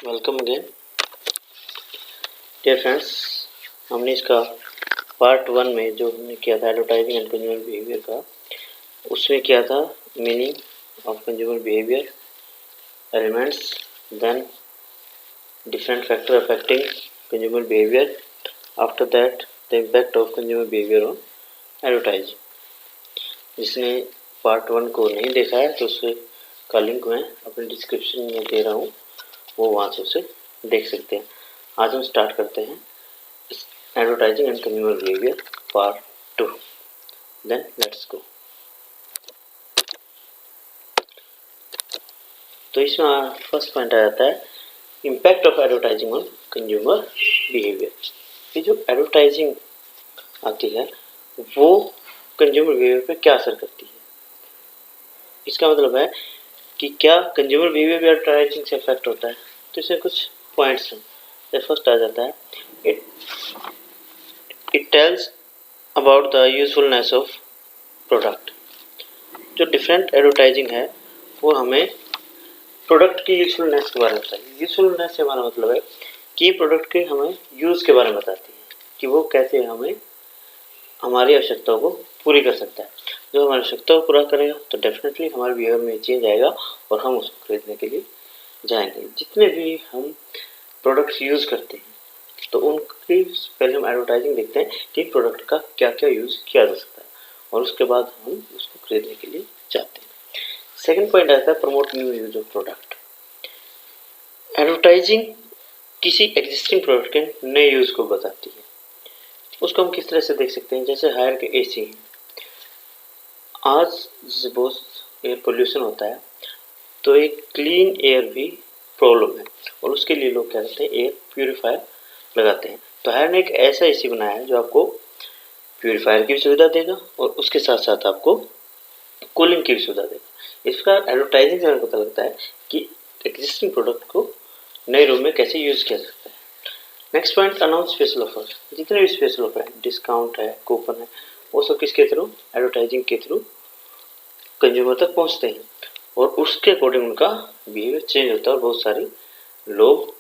Welcome again dear friends. हमने इसका part 1 में जो हमने किया था एडवर्टाइजिंग एंड कंज्यूमर बिहेवियर का, उसमें किया था meaning of consumer behaviour, elements, then different factor affecting consumer behaviour, after that the impact of consumer behaviour on advertising. जिसने पार्ट 1 को नहीं देखा है तो उसके का लिंक मैं अपने डिस्क्रिप्शन में दे रहा हूँ, वो वहाँ से उसे देख सकते हैं। आज हम स्टार्ट करते हैं advertising and consumer behaviour part 2। Then let's go. तो इसमें फर्स्ट पॉइंट आ जाता है impact of advertising on consumer behaviour. ये जो एडवर्टाइजिंग आती है वो कंज्यूमर बिहेवियर पे क्या असर करती है। इसका मतलब है कि क्या कंज्यूमर बिहेवियर भी एडवर्टाइजिंग से इफेक्ट होता है। तो इसमें कुछ पॉइंट्स हैं। फर्स्ट आ जाता है it tells about the usefulness of product. जो डिफरेंट एडवर्टाइजिंग है वो हमें प्रोडक्ट की यूजफुलनेस के बारे में बताती है। यूजफुलनेस से हमारा मतलब है कि प्रोडक्ट के हमें यूज़ के बारे में बताती है कि वो कैसे हमें हमारी आवश्यकताओं को पूरी कर सकता है। जब हमारी आवश्यकताओं को पूरा करेगा तो डेफिनेटली हमारे बिहेवियर में चेंज आएगा और हम उसको खरीदने के लिए जाएंगे। जितने भी हम प्रोडक्ट्स यूज़ करते हैं तो उनकी पहले हम एडवर्टाइजिंग देखते हैं कि प्रोडक्ट का क्या क्या यूज़ किया जा सकता है और उसके बाद हम उसको खरीदने के लिए जाते हैं। सेकंड पॉइंट आता है promote new use of product. Advertising किसी एग्जिस्टिंग प्रोडक्ट के नए यूज़ को बताती है। उसको हम किस तरह से देख सकते हैं, जैसे हायर के एसी। आज बहुत एयर पोल्यूशन होता है तो एक क्लीन एयर भी प्रॉब्लम है और उसके लिए लोग क्या करते हैं, एयर प्यूरिफायर लगाते हैं। तो हायर ने एक ऐसा एसी बनाया है जो आपको प्यूरिफायर की भी सुविधा देगा और उसके साथ साथ आपको कूलिंग की भी सुविधा देगा। इसका एडवर्टाइजिंग से हमें पता लगता है कि एग्जिस्टिंग प्रोडक्ट को नए रूम में कैसे यूज़ किया जाता है। Next point, announce special offer. जितने भी स्पेशल ऑफर है, डिस्काउंट है, कूपन है, वो सब किसके थ्रू, एडवर्टाइजिंग के थ्रू कंज्यूमर तक पहुंचते हैं और उसके अकॉर्डिंग उनका बिहेवियर चेंज होता है और बहुत सारे लोग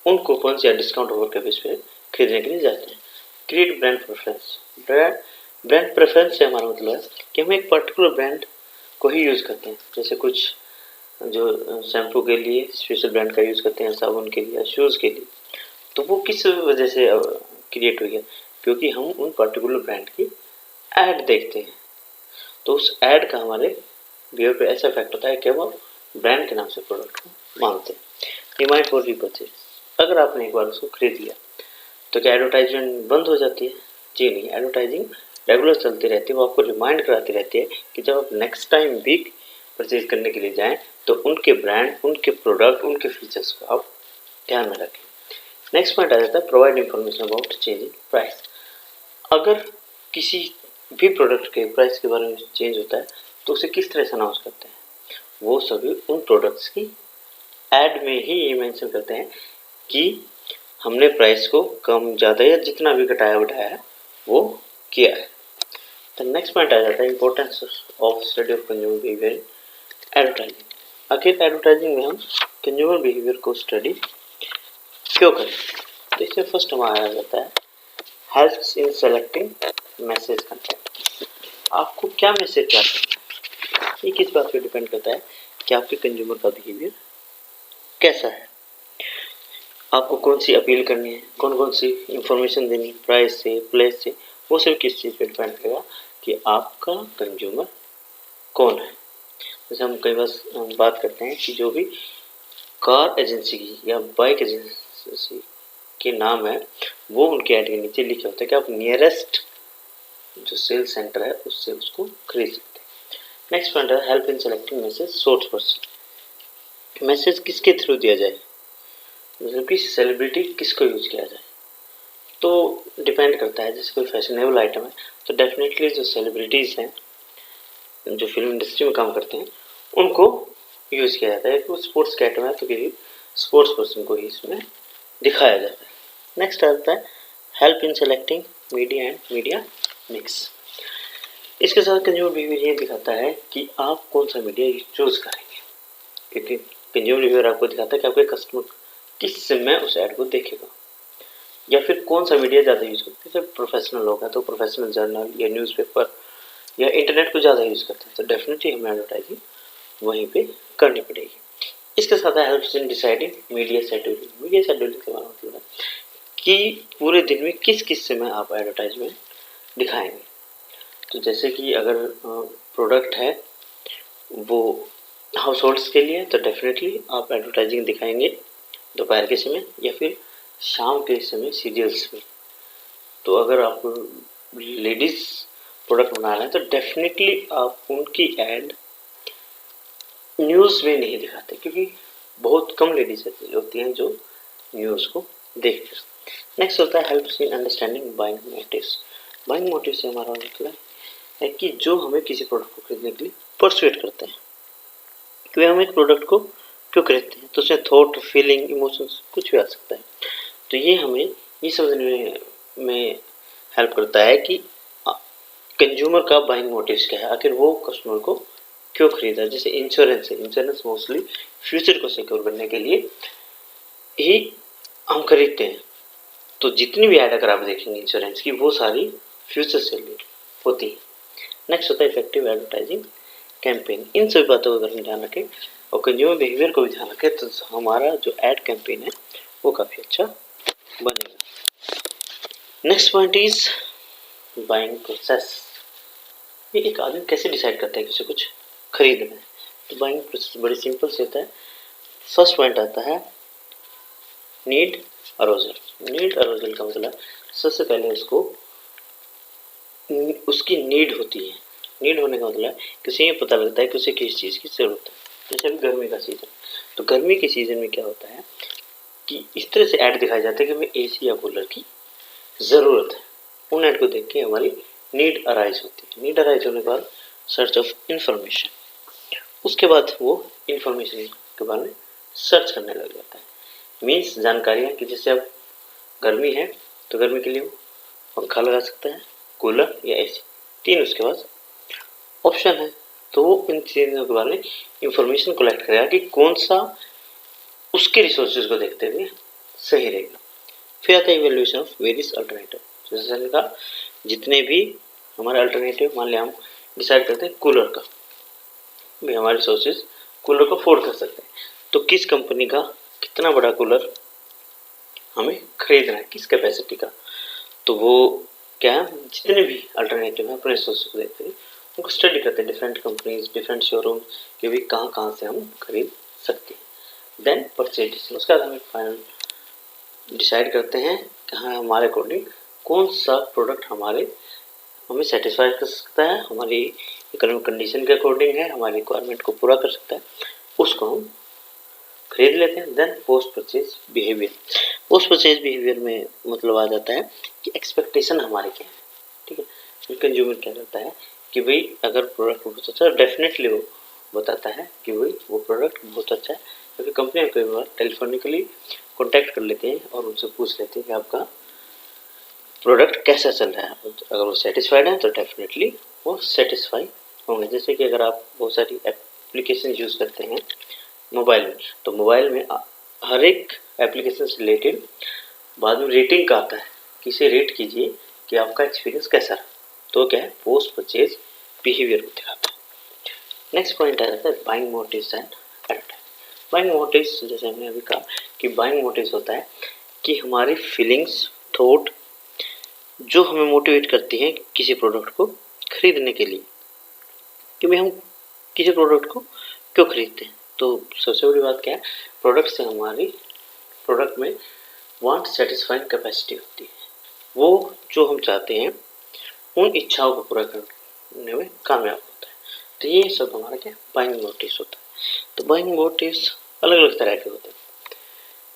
उन कूपन या डिस्काउंट ऑफर के बेस पे खरीदने के लिए जाते हैं। Create brand preference. Brand preference से हमारा मतलब है कि हम एक पर्टिकुलर ब्रांड को ही यूज़ करते हैं। जैसे कुछ जो शैम्पू के लिए स्पेशल ब्रांड का यूज़ करते हैं, साबुन के लिए, शूज़ के लिए। तो वो किस वजह से क्रिएट हुई है, क्योंकि हम उन पर्टिकुलर ब्रांड की ऐड देखते हैं। तो उस ऐड का हमारे बिहेवियर पे ऐसा इफेक्ट होता है कि वो ब्रांड के नाम से प्रोडक्ट को मांगते हैं। Remind for repurchase. अगर आपने एक बार उसको खरीद लिया तो क्या एडवर्टाइजमेंट बंद हो जाती है? जी नहीं, एडवर्टाइजिंग रेगुलर चलती रहती है। वो आपको रिमाइंड कराती रहती है कि जब आप नेक्स्ट टाइम भी परचेज करने के लिए जाएं तो उनके ब्रांड, उनके प्रोडक्ट, उनके फीचर्स को आप ध्यान में रखें। नेक्स्ट पॉइंट आ जाता है provide information about changing price. अगर किसी भी प्रोडक्ट के प्राइस के बारे में चेंज होता है तो उसे किस तरह से अनाउंस करते हैं, वो सभी उन प्रोडक्ट्स की ऐड में ही ये मेंशन करते हैं कि हमने प्राइस को कम ज़्यादा या जितना भी घटाया बढ़ाया है वो किया है। तो नेक्स्ट पॉइंट आ जाता है importance of study of consumer behaviour in advertising. आखिर एडवर्टाइजिंग में हम कंज्यूमर बिहेवियर को स्टडी क्यों करें? तो इससे फर्स्ट हमारा आ जाता है हेल्प्स इन सेलेक्टिंग मैसेज कंटेंट। आपको क्या मैसेज चाहते हैं ये किस बात पे डिपेंड करता है कि आपके कंज्यूमर का बिहेवियर कैसा है। आपको कौन सी अपील करनी है, कौन कौन सी इंफॉर्मेशन देनी, प्राइस से, प्लेस से, वो सब किस चीज़ पे डिपेंड करेगा कि आपका कंज्यूमर कौन है। जैसे हम कई बार बात करते हैं कि जो भी कार एजेंसी की या बाइक एजेंसी के नाम है वो उनके ऐड के नीचे लिखे होते हैं कि आप नियरेस्ट जो सेल सेंटर है उससे उसको खरीद सकते हैं। नेक्स्ट पॉइंट है help in selecting message source person. Message किसके थ्रू दिया जाए, मतलब कि सेलिब्रिटी किसको यूज किया जाए, तो डिपेंड करता है। जैसे कोई फैशनेबल आइटम है तो डेफिनेटली जो सेलिब्रिटीज़ हैं जो फिल्म इंडस्ट्री में काम करते हैं उनको यूज़ किया जाता है। तो स्पोर्ट्स का आइटम है तो किसी स्पोर्ट्स पर्सन को ही इसमें दिखाया जाता है। नेक्स्ट आता है help in selecting media and media mix. इसके साथ कंज्यूमर बिहेवियर ये दिखाता है कि आप कौन सा मीडिया चूज करेंगे, क्योंकि कंज्यूमर बिहेवियर आपको दिखाता है कि आपके कस्टमर किस समय उस ऐड को देखेगा, या फिर कौन सा मीडिया ज़्यादा यूज़ करते हैं। जब प्रोफेशनल लोग हैं तो प्रोफेशनल जर्नल या न्यूज़पेपर या इंटरनेट को ज़्यादा यूज़ करते हैं, तो डेफिनेटली हमें एडवर्टाइजिंग वहीं पे करनी पड़ेगी। इसके साथ helps in deciding media scheduling. Media scheduling से हमारा मतलब है कि पूरे दिन में किस किस समय आप एडवर्टाइजमेंट दिखाएंगे। तो जैसे कि अगर प्रोडक्ट है वो हाउस होल्ड्स के लिए, तो डेफिनेटली आप एडवर्टाइजिंग दिखाएंगे दोपहर के समय या फिर शाम के समय सीरियल्स में। तो अगर आप लेडीज़ प्रोडक्ट बना रहे हैं तो डेफिनेटली आप उनकी ऐड न्यूज़ में नहीं दिखाते, क्योंकि बहुत कम लेडीज होती हैं जो न्यूज़ को देखते हैं। नेक्स्ट होता है helps in understanding buying motives. Buying motive से हमारा मतलब है कि जो हमें किसी प्रोडक्ट को खरीदने के लिए परसुएट करते हैं कि हम एक प्रोडक्ट को क्यों खरीदते हैं। तो उसमें थॉट, फीलिंग, इमोशंस कुछ भी आ सकता है। तो ये हमें ये समझने में हेल्प करता है कि कंज्यूमर का बाइंग मोटिव्स क्या है, आखिर वो कस्टमर को क्यों खरीदा। जैसे इंश्योरेंस है, इंश्योरेंस मोस्टली फ्यूचर को सिक्योर करने के लिए ही हम खरीदते हैं। तो जितनी भी ऐड अगर आप देखेंगे इंश्योरेंस की, वो सारी फ्यूचर से रिलेटेड होती है। नेक्स्ट होता है इफेक्टिव एडवर्टाइजिंग कैंपेन। इन सभी बातों को अगर हम ध्यान रखें और कंज्यूमर बिहेवियर को भी ध्यान रखें तो हमारा जो एड कैंपेन है वो काफ़ी अच्छा बनेगा। Next point is buying process. ये एक आदमी कैसे डिसाइड करता है कि उसे कुछ खरीदना है। तो बाइंग प्रोसेस बड़ी सिंपल से होता है। फर्स्ट पॉइंट आता है नीड अरोजल। नीड अरोजल का मतलब सबसे पहले उसकी नीड होती है। नीड होने का मतलब किसी ये पता लगता है कि उसे किस चीज़ की ज़रूरत है। जैसे अभी गर्मी का सीज़न, तो गर्मी के सीज़न में क्या होता है कि इस तरह से ऐड दिखाए जाते हैं कि हमें एसी या कूलर की ज़रूरत है। उन ऐड को देख के हमारी नीड अराइज होती है। नीड अराइज होने के बाद सर्च ऑफ इंफॉर्मेशन, उसके बाद वो इंफॉर्मेशन के बारे में सर्च करने लग जाता है। मीन्स जानकारियाँ कि जैसे अब गर्मी है तो गर्मी के लिए वो पंखा लगा सकता है, कूलर या एसी, तीन उसके पास ऑप्शन है। तो वो इन चीज़ों के बारे में इंफॉर्मेशन कलेक्ट करेगा कि कौन सा उसके रिसोर्सेज को देखते हुए सही रहेगा। फिर आता है इवेल्यूएशन ऑफ वेरियस अल्टरनेटिव। जैसे मैंने कहा जितने भी हमारे अल्टरनेटिव, मान लिया हम डिसाइड करते हैं कूलर का, भी हमारे रिसोर्सेज कूलर को अफोर्ड कर सकते हैं, तो किस कंपनी का कितना बड़ा कूलर हमें खरीदना है, किस कैपेसिटी का। तो वो क्या है, जितने भी अल्टरनेटिव हैं अपने रिसोर्सेज को देखते हैं, उनको स्टडी करते हैं, डिफरेंट कंपनीज, डिफरेंट शोरूम के भी कहाँ से हम खरीद सकते हैं। देन परचेज डिसीजन, उसके बाद हम फाइनल डिसाइड करते हैं कि हाँ हमारे अकॉर्डिंग कौन सा प्रोडक्ट हमें सेटिस्फाई कर सकता है, हमारी इकोनॉमिक कंडीशन के अकॉर्डिंग है, हमारी रिक्वायरमेंट को पूरा कर सकता है, उसको हम खरीद लेते हैं। Then post purchase behaviour. Post purchase behaviour में मतलब आ जाता है कि एक्सपेक्टेशन हमारे क्या है। ठीक है, कंज्यूमर क्या करता है कि भाई अगर प्रोडक्ट बहुत अच्छा है, डेफिनेटली वो बताता है कि भाई वो प्रोडक्ट बहुत अच्छा है, क्योंकि कंपनियाँ कई बार टेलीफोनिकली कॉन्टैक्ट कर लेते हैं और उनसे पूछ लेते हैं कि आपका प्रोडक्ट कैसा चल रहा है। अगर वो सेटिस्फाइड है तो डेफिनेटली वो सेटिस्फाई होंगे। जैसे कि अगर आप बहुत सारी एप्लीकेशन यूज़ करते हैं मोबाइल में, तो मोबाइल में हर एक एप्लीकेशन से रिलेटेड बाद में रेटिंग का आता है कि इसे रेट कीजिए कि आपका एक्सपीरियंस कैसा रहा। तो क्या है, पोस्ट परचेज बिहेवियर को दिखाता है। नेक्स्ट पॉइंट आ जाता है buying motives and advertising. Buying motives, जैसे हमने अभी कहा कि बाइंग मोटिव्स होता है कि हमारी फीलिंग्स, थॉट जो हमें मोटिवेट करती हैं किसी प्रोडक्ट को खरीदने के लिए, कि भाई हम किसी प्रोडक्ट को क्यों खरीदते हैं। तो सबसे बड़ी बात क्या है, प्रोडक्ट से हमारी प्रोडक्ट में वांट सेटिस्फाइंग कैपेसिटी होती है। वो जो हम चाहते हैं उन इच्छाओं को पूरा करने में कामयाब होता है। तो ये सब हमारा क्या बाइंग मोटिव्स होता है। तो बाइंग मोटिव्स अलग अलग तरह के होते हैं,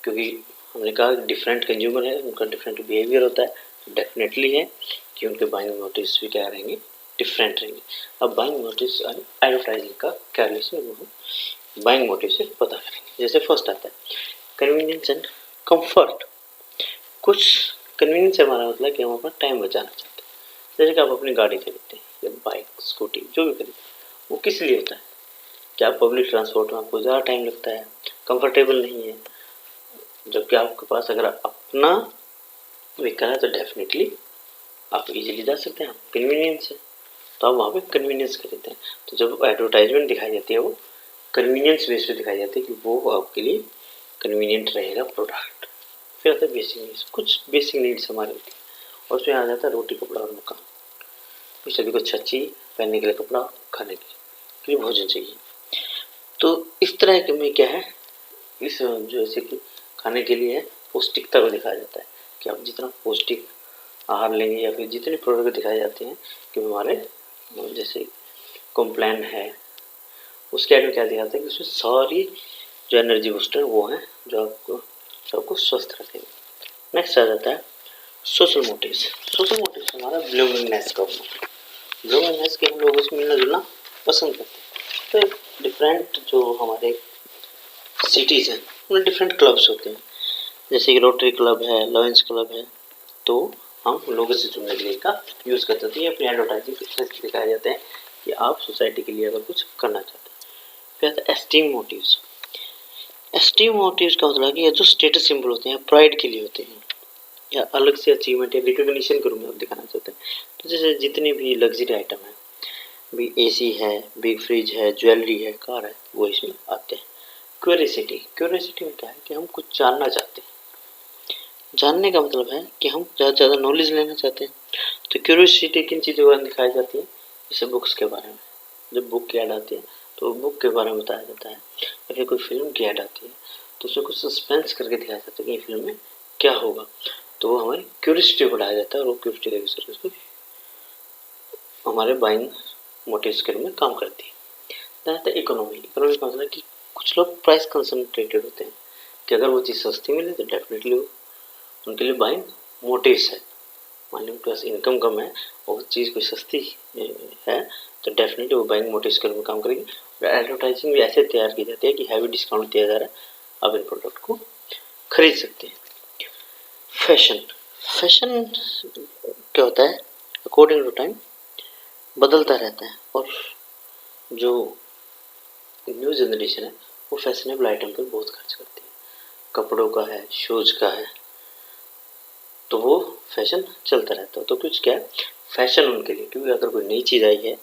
क्योंकि हमने कहा डिफरेंट कंज्यूमर है, उनका डिफरेंट बिहेवियर होता है, तो डेफिनेटली है कि उनके बाइंग मोटिव्स भी क्या रहेंगे, डिफरेंट रहेंगे। अब बाइंग मोटिव्स और एडवर्टाइजिंग का क्या रिलेशन है वो हम बाइंग मोटिव से पता करेंगे। जैसे फर्स्ट आता है कन्वीनियंस एंड कंफर्ट। कुछ कन्वीनियंस से हमारा मतलब कि हम अपना टाइम बचाना चाहते हैं। जैसे कि आप अपनी गाड़ी खरीदते हैं या बाइक, स्कूटी जो भी खरीदते हैं, वो किस लिए होता है कि आप पब्लिक ट्रांसपोर्ट में आपको ज़्यादा टाइम लगता है, कंफर्टेबल नहीं है, जबकि आपके पास अगर अपना व्हीकल है तो डेफिनेटली आप इजीली जा सकते हैं, कन्वीनियंस है तो आप वहाँ पे कन्वीनियंस खरीदते हैं। तो जब एडवर्टाइजमेंट दिखाई जाती है वो कन्वीनियंस बेस पे दिखाई जाती है कि वो आपके लिए कन्वीनियंट रहेगा प्रोडक्ट। फिर आता है बेसिक नीड्स, कुछ बेसिक नीड्स हमारे होती है और उसमें आ जाता है रोटी कपड़ा और मकान। फिर सभी को छच्ची, पहनने के लिए कपड़ा, खाने के लिए भोजन चाहिए। तो इस तरह के में क्या है, इस जैसे कि खाने के लिए पौष्टिकता को दिखाया जाता है कि आप जितना पौष्टिक आहार लेंगे या फिर जितने प्रोडक्ट दिखाए जाते हैं कि हमारे जैसे कॉम्प्लान है उसके ऐड में क्या दिखाता है कि उसमें सारी जो एनर्जी बूस्टर वो हैं जो आपको स्वस्थ रखेंगे। नेक्स्ट आ जाता है सोशल मोटिव्स। सोशल मोटिव्स हमारा बिलोंगिंगनेस का होना, बिलोंगिंगनेस के हम लोगों से मिलना जुलना पसंद करते हैं। तो डिफरेंट जो हमारे सिटीज़ हैं उनमें डिफरेंट क्लब्स होते हैं, जैसे कि रोटरी क्लब है, लॉयंस क्लब है, तो हम लोगों से जुड़ने के लिए का यूज़ करते थे। अपनी एडवर्टाइजिंग दिखाए जाते हैं कि आप सोसाइटी के लिए अगर कुछ करना चाहते हैं। फिर आता है एस्टीम मोटिव्स। एस्टीम मोटिव्स का मतलब कि ये जो स्टेटस सिंबल होते हैं प्राइड के लिए होते हैं या अलग से अचीवमेंट या रिकॉग्निशन के रूप में आप दिखाना चाहते हैं। तो जैसे जितनी भी लग्जरी आइटम है, भी एसी है, बिग फ्रिज है, ज्वेलरी है, कार है, वो इसमें आते हैं। क्यूरियोसिटी, क्यूरियोसिटी में क्या है कि हम कुछ जानना चाहते हैं। जानने का मतलब है कि हम ज़्यादा से ज़्यादा नॉलेज लेना चाहते हैं। तो क्यूरियोसिटी किन चीज़ों पर दिखाई जाती है, जैसे बुक्स के बारे में, जब बुक की ऐड आती है तो बुक के बारे में बताया जाता है, या फिर कोई फिल्म की ऐड आती है तो उसमें कुछ सस्पेंस करके दिखाया जाता है कि फिल्म में क्या होगा, तो वो हमारी क्यूरियोसिटी बढ़ाया जाता है और वो क्यूरियोसिटी का यूज़ करके उसको हमारे बाइंग मोटिव्स के रूप में काम करती है। दैन इकोनॉमी, इकोनॉमी का मतलब कि कुछ लोग प्राइस कंसंट्रेटेड होते हैं कि अगर वो चीज़ सस्ती मिले तो डेफिनेटली उनके लिए बाइंग मोटिव्स है। मान ली उनके पास इनकम कम है और चीज़ कोई सस्ती है तो डेफिनेटली वो बाइंग मोटिव्स के रूप में काम करेगी। और एडवर्टाइजिंग भी ऐसे तैयार की जाती है कि हैवी डिस्काउंट दिया जा रहा है, आप इन प्रोडक्ट को खरीद सकते हैं। फैशन, फैशन क्या होता है, अकॉर्डिंग टू टाइम बदलता रहता है और जो न्यू जनरेशन है वो फैशनेबल आइटम पर बहुत खर्च करती है। कपड़ों का है, शूज़ का है, तो वो फैशन चलता रहता है। तो कुछ क्या है फैशन उनके लिए, क्योंकि अगर कोई नई चीज़ आई है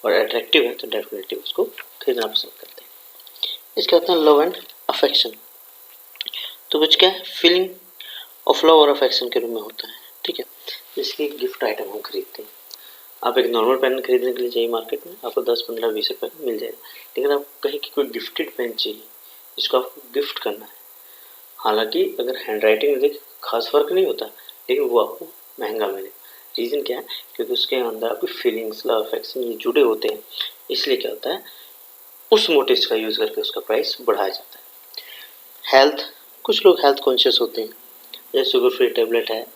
और अट्रैक्टिव है तो डेफिनेटली उसको खरीदना पसंद करते हैं। इसके बाद लव एंड अफेक्शन, तो कुछ क्या है फीलिंग ऑफ लव और अफेक्शन के रूप में होता है। ठीक है, जैसे गिफ्ट आइटम हम खरीदते हैं, आप एक नॉर्मल पेन खरीदने के लिए चाहिए मार्केट में आपको 10, 15, 20 रुपये में मिल जाएगा, लेकिन आप कहीं की कोई गिफ्टेड पेन चाहिए जिसको आपको गिफ्ट करना है, हालांकि अगर हैंड राइटिंग में देख खास फर्क नहीं होता लेकिन वो आपको महंगा मिले। रीज़न क्या है, क्योंकि उसके अंदर आपकी फीलिंग्स, लव, अफेक्शन ये जुड़े होते हैं, इसलिए क्या होता है उस मोटिव्स का यूज़ करके उसका प्राइस बढ़ाया जाता है। हेल्थ, कुछ लोग हेल्थ कॉन्शियस होते हैं, जैसे शुगर फ्री टेबलेट है,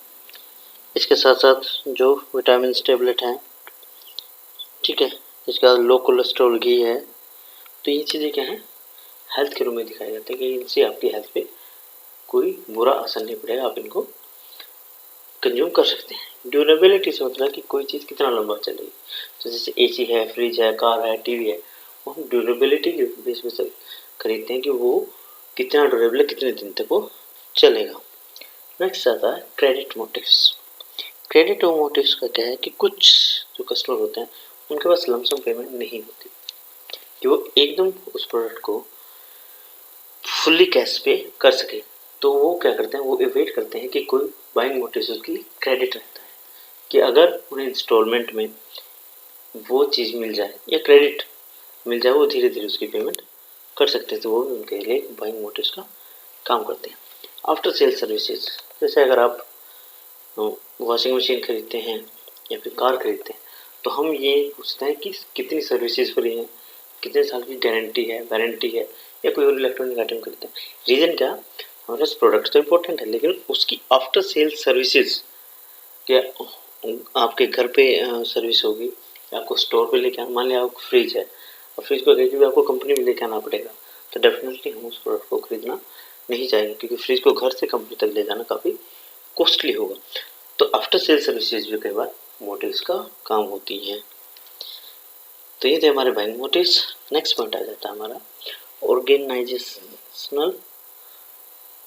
इसके साथ साथ जो विटामिन टेबलेट हैं, ठीक है, इसका लो कोलेस्ट्रॉल घी है, तो ये चीज़ें क्या है हेल्थ के रूप में दिखाई जाती है कि इनसे आपकी हेल्थ पे कोई बुरा असर नहीं पड़ेगा, आप इनको कंज्यूम कर सकते हैं। ड्यूरेबिलिटी से मतलब कि कोई चीज़ कितना लंबा चलेगी, तो जैसे एसी है, फ्रिज है, कार है, टीवी है, वो हम ड्यूरेबिलिटी के बेस पे से खरीदते हैं कि वो कितना ड्यूरेबल है, कितने दिन तक वो चलेगा। नेक्स्ट आता है क्रेडिट मोटिव्स। क्रेडिट मोटिव्स का क्या है कि कुछ जो कस्टमर होते हैं उनके पास लमसम पेमेंट नहीं होती कि वो एकदम उस प्रोडक्ट को फुल्ली कैश पे कर सके, तो वो क्या करते हैं वो वेट करते हैं कि कोई बाइंग मोटिव्स उसके लिए क्रेडिट रहता है कि अगर उन्हें इंस्टॉलमेंट में वो चीज़ मिल जाए या क्रेडिट मिल जाए वो धीरे धीरे उसकी पेमेंट कर सकते हैं, तो वो उनके लिए बाइंग मोटिव्स का काम करते हैं। आफ्टर सेल सर्विसेज, जैसे अगर आप वॉशिंग मशीन खरीदते हैं या फिर कार खरीदते हैं तो हम ये पूछते हैं कि कितनी सर्विसेज फ्री हैं, कितने साल की गारंटी है, वारंटी है, या कोई और इलेक्ट्रॉनिक आइटम खरीदते हैं। रीज़न क्या, हमारे पास प्रोडक्ट तो इम्पोर्टेंट है लेकिन उसकी आफ्टर सेल सर्विसेज क्या आपके घर पे सर्विस होगी या आपको स्टोर पे लेके आना, मान लिया आपको फ्रिज है और फ्रिज को भी आपको कंपनी में लेके आना पड़ेगा, तो डेफिनेटली हम उस प्रोडक्ट को खरीदना नहीं चाहेंगे क्योंकि फ्रिज को घर से कंपनी तक ले जाना काफ़ी कॉस्टली होगा। तो आफ्टर सेल सर्विसेज भी कई बार मोटिव्स का काम होती हैं। तो ये थे हमारे बाइंग मोटिव्स। नेक्स्ट पॉइंट आ जाता है हमारा organisational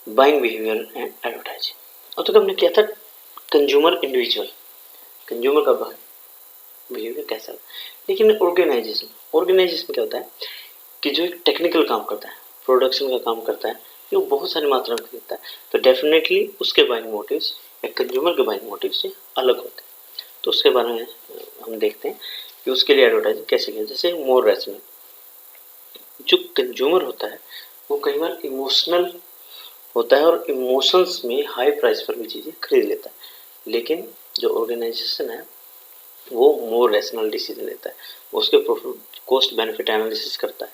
buying behaviour and advertising. और तो हमने किया था कंज्यूमर इंडिविजुअल, कंज्यूमर का बिहेवियर कैसा, लेकिन ऑर्गेनाइजेशन क्या होता है कि जो एक टेक्निकल काम करता है, प्रोडक्शन का काम करता है, ये वो बहुत सारी मात्रा में खरीदता है, तो डेफिनेटली उसके बाइंग मोटिव्स या कंज्यूमर के बाइंग मोटिव से अलग होते हैं। तो उसके बारे में हम देखते हैं कि उसके लिए एडवर्टाइजिंग कैसे किया। जैसे मोर रैशनल, जो कंज्यूमर होता है वो कई बार इमोशनल होता है और इमोशंस में हाई प्राइस पर भी चीज़ें खरीद लेता है, लेकिन जो ऑर्गेनाइजेशन है वो मोर रैशनल डिसीजन लेता है, उसके कॉस्ट बेनिफिट एनालिसिस करता है।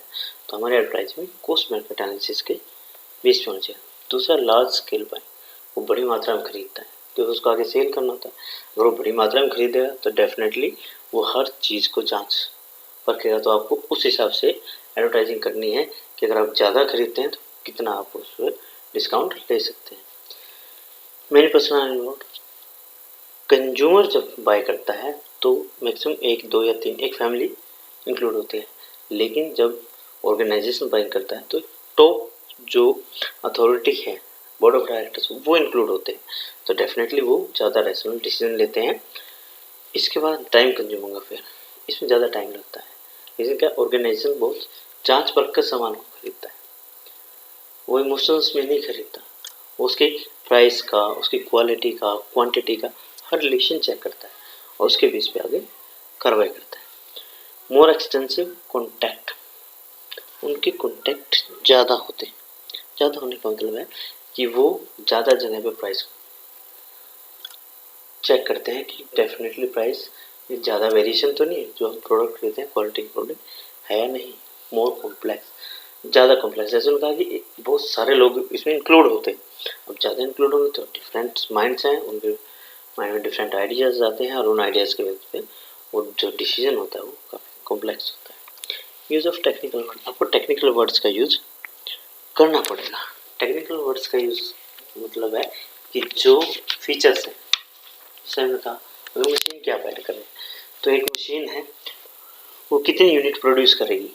तो हमारे एडवर्टाइज में कॉस्ट बेनिफिट एनालिसिस के बेस पे होना चाहिए। दूसरा लार्ज स्केल बाय, वो बड़ी मात्रा में खरीदता है क्योंकि उसको आगे सेल करना होता है। अगर वो बड़ी मात्रा में खरीदेगा तो डेफिनेटली वो हर चीज़ को जांच परखेगा, तो आपको उस हिसाब से एडवर्टाइजिंग करनी है कि अगर आप ज़्यादा खरीदते हैं तो कितना आप उस पर डिस्काउंट ले सकते हैं। मेरी पर्सनल नोट, कंज्यूमर जब बाय करता है तो मैक्सिमम 1, 2 या 3 एक फैमिली इंक्लूड होती है, लेकिन जब ऑर्गेनाइजेशन बाय करता है तो टॉप जो अथॉरिटी है, बोर्ड ऑफ डायरेक्टर्स, वो इंक्लूड होते हैं, तो डेफिनेटली वो ज़्यादा रैशनल डिसीजन लेते हैं। इसके बाद टाइम कंज्यूम होगा, फिर इसमें ज़्यादा टाइम लगता है। इसमें क्या, ऑर्गेनाइजेशन बहुत जांच परख कर सामान को खरीदता है, वो इमोशंस में नहीं खरीदता, उसके प्राइस का, उसकी क्वालिटी का, क्वांटिटी का हर रिलेशन चेक करता है और उसके बेस पे आगे कार्रवाई करता है। मोर एक्सटेंसिव कॉन्टैक्ट, उनके कॉन्टैक्ट ज़्यादा होते, ज़्यादा होने का मतलब है कि वो ज़्यादा जगह पे प्राइस चेक करते हैं कि डेफिनेटली प्राइस में ज़्यादा वेरिएशन तो नहीं है, जो हम प्रोडक्ट लेते हैं क्वालिटी प्रोडक्ट है या नहीं। मोर कॉम्प्लेक्स, ज़्यादा कॉम्प्लेक्स, जैसे उन्होंने कहा कि बहुत सारे लोग इसमें इंक्लूड होते हैं, अब ज़्यादा इंक्लूड होंगे तो डिफरेंट माइंड्स हैं, उनके माइंड में डिफरेंट आइडियाज़ आते हैं और उन आइडियाज़ के बेस पे वो जो डिसीजन होता है वो काफ़ी कॉम्प्लेक्स होता है। यूज़ ऑफ टेक्निकल वर्ड, आपको टेक्निकल वर्ड्स का यूज़ करना पड़ेगा। टेक्निकल वर्ड्स का यूज़ मतलब है कि जो फीचर्स हैं, जैसे मैंने कहा अगर मशीन क्या पैदा करे, तो एक मशीन है वो कितनी यूनिट प्रोड्यूस करेगी,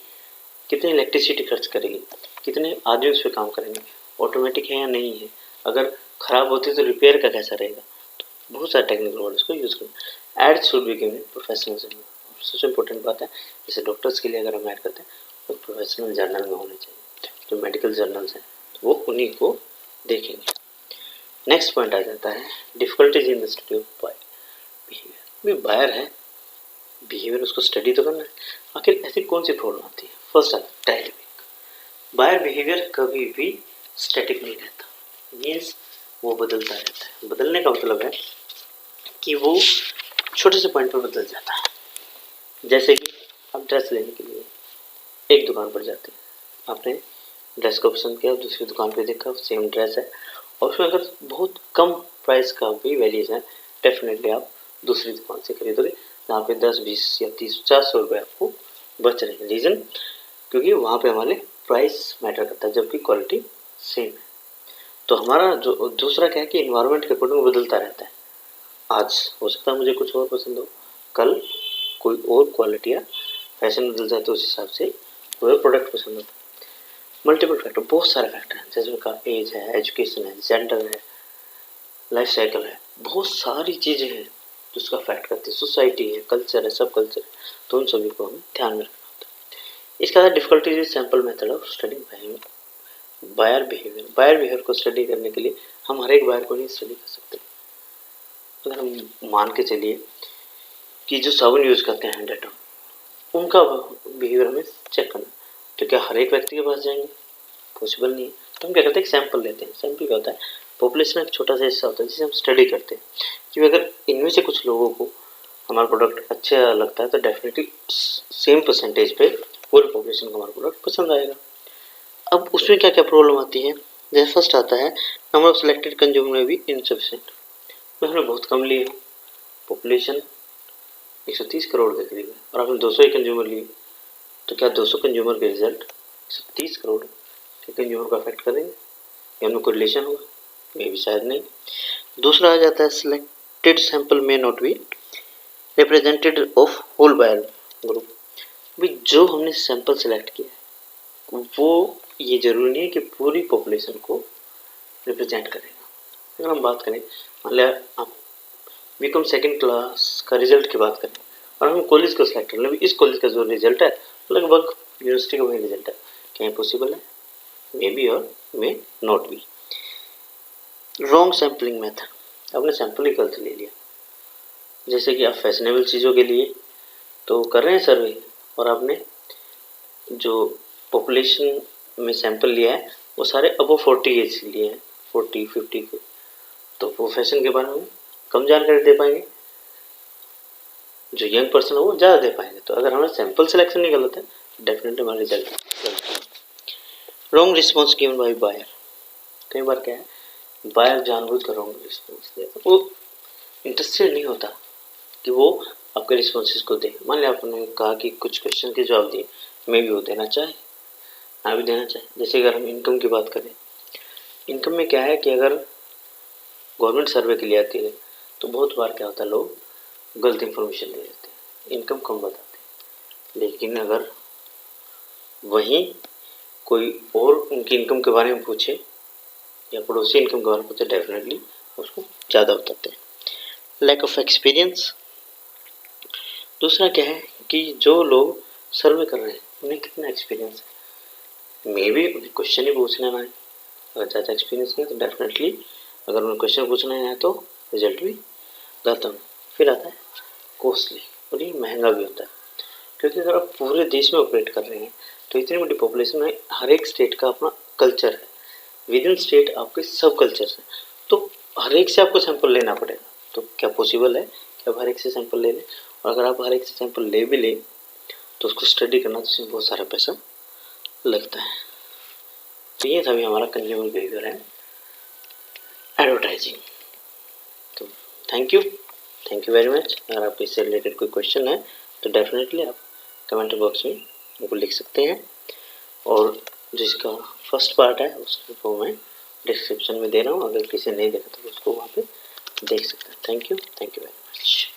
कितनी इलेक्ट्रिसिटी खर्च करेगी, कितने आदमी उस पर काम करेंगे, ऑटोमेटिक है या नहीं है, अगर ख़राब होती है तो रिपेयर का कैसा रहेगा। तो बहुत सारे टेक्निकल वर्ड्स को यूज़ करना। Ad should be given professional, सबसे इम्पोर्टेंट बात है, जैसे डॉक्टर्स के लिए अगर हम ऐड करते हैं तो प्रोफेशनल जर्नल में होने चाहिए, जो मेडिकल जर्नल्स हैं तो वो उन्हीं को देखेंगे। नेक्स्ट पॉइंट आ जाता है difficulties in the study of buyer behaviour. Buyer है, बिहेवियर उसको स्टडी तो करना है, आखिर ऐसी कौन सी प्रॉब्लम आती है। फर्स्ट आता है डायनेमिक, बायर बिहेवियर कभी भी स्टैटिक नहीं रहता, मीन्स वो बदलता रहता है। बदलने का मतलब है कि वो छोटे से पॉइंट पर बदल जाता है। जैसे कि आप ड्रेस लेने के लिए एक दुकान पर जाते हैं, आपने ड्रेस को पसंद किया, दूसरी दुकान पर देखा सेम ड्रेस है और उसमें अगर बहुत कम प्राइस का भी वेरिएशन है, डेफिनेटली आप दूसरी दुकान से खरीदोगे जहाँ पे 10, 20 या 30, 400 रुपये आपको बच रहे हैं। रीज़न, क्योंकि वहाँ पे हमारे प्राइस मैटर करता है जबकि क्वालिटी सेम है। तो हमारा जो दूसरा क्या है कि इन्वायरमेंट के अकॉर्डिंग बदलता रहता है। आज हो सकता है मुझे कुछ और पसंद हो, कल कोई और क्वालिटी या फैशन बदल जाए तो उस हिसाब से कोई प्रोडक्ट पसंद होता है। मल्टीपल फैक्टर, बहुत सारे फैक्टर हैं, जैसे उनका एज है, एजुकेशन है, जेंडर है, लाइफ साइकिल है, बहुत सारी चीज़ें हैं जो उसका फैक्ट करती है, सोसाइटी है, कल्चर है, सब कल्चर है, तो उन सभी को हमें ध्यान में रखना होता है। इसके बाद difficulties is sample method of studying buyer behaviour. Buyer behaviour को स्टडी करने के लिए हम हर एक बायर को नहीं स्टडी कर सकते। अगर हम मान के चलिए कि जो साबुन यूज़ करते हैं डेटॉल, उनका बिहेवियर हमें चेक करना, तो क्या हर एक व्यक्ति के पास जाएंगे, पॉसिबल नहीं है। तो हम क्या करते हैं, एक सैंपल लेते हैं। सैंपल क्या होता है, पॉपुलेशन एक छोटा सा हिस्सा होता है जिसे हम स्टडी करते हैं कि अगर इनमें से कुछ लोगों को हमारा प्रोडक्ट अच्छा लगता है तो डेफिनेटली सेम परसेंटेज पे पूरे पॉपुलेशन को हमारा प्रोडक्ट पसंद आएगा। अब उसमें क्या क्या प्रॉब्लम आती है, जैसे फर्स्ट आता है नंबर ऑफ सिलेक्टेड कंज्यूमर में भी इनसफिशिएंट, तो हमने बहुत कम लिए, पॉपुलेशन 130 करोड़ के करीब है और आपने 200 ही कंज्यूमर लिए, तो क्या 200 कंज्यूमर के रिजल्ट 130 करोड़ के कंज्यूमर को अफेक्ट करेंगे या उनमें कोई रिलेशन होगा, मे भी शायद नहीं। दूसरा आ जाता है सिलेक्टेड सैंपल में not be represented of whole buyer group. भी जो हमने सैंपल सेलेक्ट किया है वो ये जरूरी नहीं है कि पूरी पॉपुलेशन को रिप्रेजेंट करेगा। अगर हम बात करें, मान लिया आप बीकॉम सेकेंड क्लास का रिजल्ट की बात करें और हम कॉलेज को सिलेक्ट करें, इस कॉलेज का जो रिजल्ट है लगभग यूनिवर्सिटी का वही रिजल्ट है, क्या ये पॉसिबल है? मे बी और may not be. Wrong sampling method, आपने सैंपल ही गलत ले लिया। जैसे कि आप फैशनेबल चीज़ों के लिए तो कर रहे हैं सर्वे और आपने जो पॉपुलेशन में सैंपल लिया है वो सारे अबव 40 एज लिए हैं, 40-50 के, तो वो फैशन के बारे में कम जानकारी दे पाएंगे, जो यंग पर्सन है वो ज़्यादा दे पाएंगे। तो अगर हमारा सैंपल सिलेक्शन ही गलत है डेफिनेटली हमारा रिजल्ट गलत है। Wrong response given by buyer, कई बार क्या है बायर जानबूझ कर रॉन्ग रिस्पॉन्स देता, वो इंटरेस्टेड नहीं होता कि वो आपके रिस्पॉन्सेज को दे। मान लिया आपने कहा कि कुछ क्वेश्चन के जवाब दिए, मे भी वो देना चाहे ना भी देना चाहे। जैसे अगर हम इनकम की बात करें, इनकम में क्या है कि अगर गवर्नमेंट सर्वे के लिए आती है तो बहुत बार क्या होता है लोग गलत इन्फॉर्मेशन दे देते हैं, इनकम कम बताते हैं। लेकिन अगर वहीं कोई और उनकी इनकम के बारे में पूछे या पड़ोसी इनकम के बारे में पूछे, डेफिनेटली उसको ज़्यादा बताते हैं। लैक ऑफ एक्सपीरियंस, दूसरा क्या है कि जो लोग सर्वे कर रहे हैं उन्हें कितना एक्सपीरियंस है। मे बी उन्हें क्वेश्चन ही पूछना ना है, अगर ज़्यादा एक्सपीरियंस नहीं तो डेफिनेटली अगर उन्हें क्वेश्चन पूछना है तो रिजल्ट भी गलत होगा। फिर आता है कॉस्टली, और ये महंगा भी होता है, क्योंकि अगर आप पूरे देश में ऑपरेट कर रहे हैं तो इतनी बड़ी पॉपुलेशन में हर एक स्टेट का अपना कल्चर है, विद इन स्टेट आपके सब कल्चर्स हैं, तो हर एक से आपको सैंपल लेना पड़ेगा। तो क्या पॉसिबल है कि आप हर एक से सैंपल ले लें? और अगर आप हर एक से सैंपल ले भी लें तो उसको स्टडी करना तो इसमें बहुत सारा पैसा लगता है। तो ये था भी हमारा कंज्यूमर बिहेवियर एंड एडवर्टाइजिंग। तो थैंक यू वेरी मच। अगर आपको इससे रिलेटेड कोई क्वेश्चन है तो डेफिनेटली आप कमेंट बॉक्स में उनको लिख सकते हैं, और जिसका फर्स्ट पार्ट है उसको मैं डिस्क्रिप्शन में दे रहा हूँ, अगर किसी ने नहीं देखा तो उसको वहाँ पे देख सकते हैं। Thank you very much.